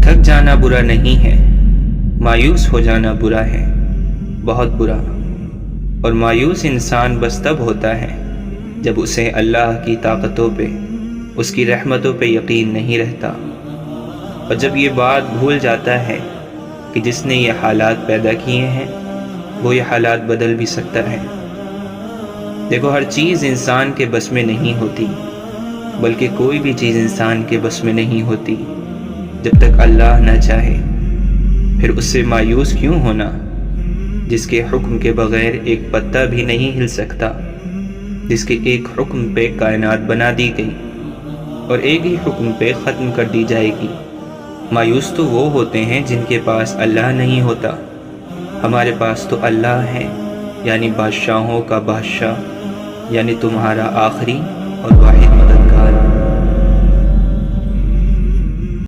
थक जाना बुरा नहीं है, मायूस हो जाना बुरा है, बहुत बुरा। और मायूस इंसान बस तब होता है जब उसे अल्लाह की ताकतों पे, उसकी रहमतों पे यकीन नहीं रहता, और जब ये बात भूल जाता है कि जिसने ये हालात पैदा किए हैं वो ये हालात बदल भी सकता है। देखो, हर चीज़ इंसान के बस में नहीं होती, बल्कि कोई भी चीज़ इंसान के बस में नहीं होती जब तक अल्लाह न चाहे। फिर उससे मायूस क्यों होना जिसके हुक्म के बग़ैर एक पत्ता भी नहीं हिल सकता, जिसके एक हुक्म पे कायनात बना दी गई और एक ही हुक्म पे ख़त्म कर दी जाएगी। मायूस तो वो होते हैं जिनके पास अल्लाह नहीं होता। हमारे पास तो अल्लाह है, यानी बादशाहों का बादशाह, यानी तुम्हारा आखिरी और वाहिद मदद।